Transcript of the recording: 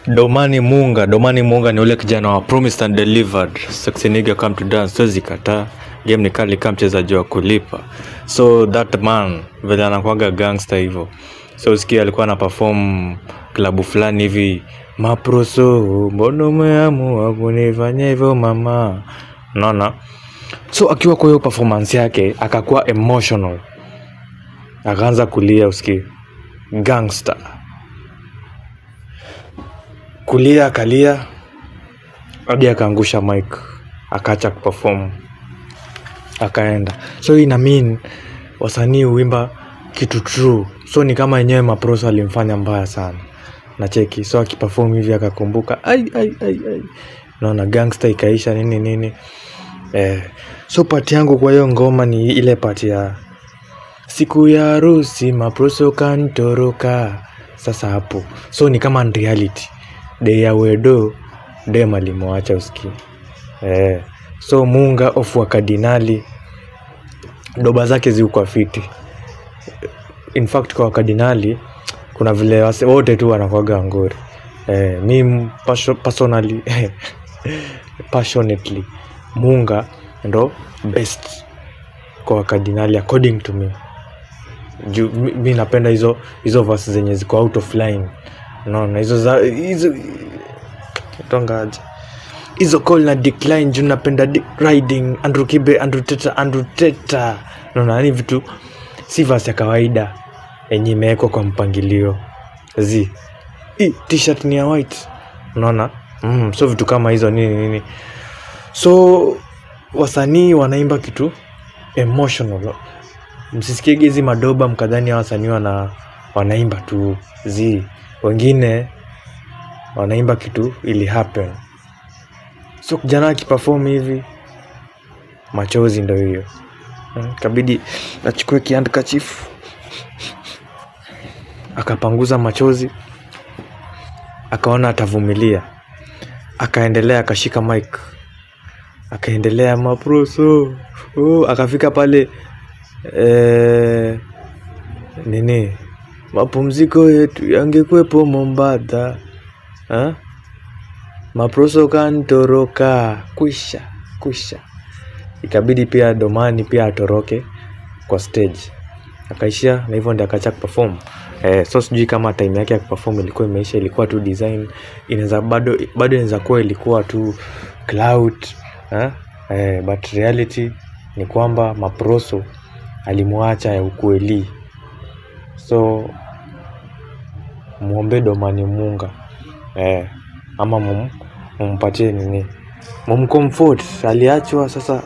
Domani Munga ni ule kijana wa Promised and Delivered. Sexy nigga come to dance, siwezi kataa. Game ni kali kama mchezaji wa kulipa. So that man vile anakuaga gangster hivyo. So usikia alikuwa ana perform klabu fulani hivi, maproso mbona umeamua kunifanya hivyo mama. Unaona? So akiwa kwa hiyo performance yake akakuwa emotional. Akaanza kulia usikie. Gangster. Kulia akalia hadi akaangusha mic, akaacha kuperform, akaenda. So ina mean wasanii huimba kitu true. So ni kama yenyewe maproso alimfanya mbaya sana. Na cheki, so akiperform hivi akakumbuka ai. Naona gangster ikaisha nini. So part yangu kwa hiyo ngoma ni ile part ya siku ya harusi maproso kantoroka. Sasa hapo so ni kama reality. Day ya wedo dem alimwacha usikie. So Munga of wa Kardinali doba zake ziko fiti. In fact kwa Kardinali kuna vile wote tu wanakuaga ngori. Mimi personally passionately Munga ndo best kwa Kardinali according to me. Mimi napenda hizo verses zenye ziko out of line. Unaona hizo tongaje. Hizo call na decline juu napenda riding Andrew Kibe Andrew Teta. Unaona ni vitu si verse ya kawaida yenye imewekwa kwa mpangilio. T-shirt ni ya white. Unaona? So vitu kama hizo nini. So wasanii wanaimba kitu emotional. Msisikie hizi madoba mkadhani wasanii wanaimba tu wengine wanaimba kitu ili happen. So kijana akiperform hivi machozi ndio hiyo. Kabidi achukue handkerchief akapanguza machozi, akaona atavumilia, akaendelea akashika mic, akaendelea maproso. Akafika pale mapumziko yetu yangekuepo Mombasa. Maproso kantoroka kwisha. Ikabidi pia Domani pia atoroke kwa stage. Akaishia na hivyo ndio akaacha kuperform. So sijui kama time yake ya kuperform ilikuwa imeisha, ilikuwa tu design, inaweza bado inaweza kuwa ilikuwa tu cloud. But reality ni kwamba maproso alimwacha ya ukweli. So muombe Domani Munga. Ama mumpatie nini, mumcomfort. Aliachwa sasa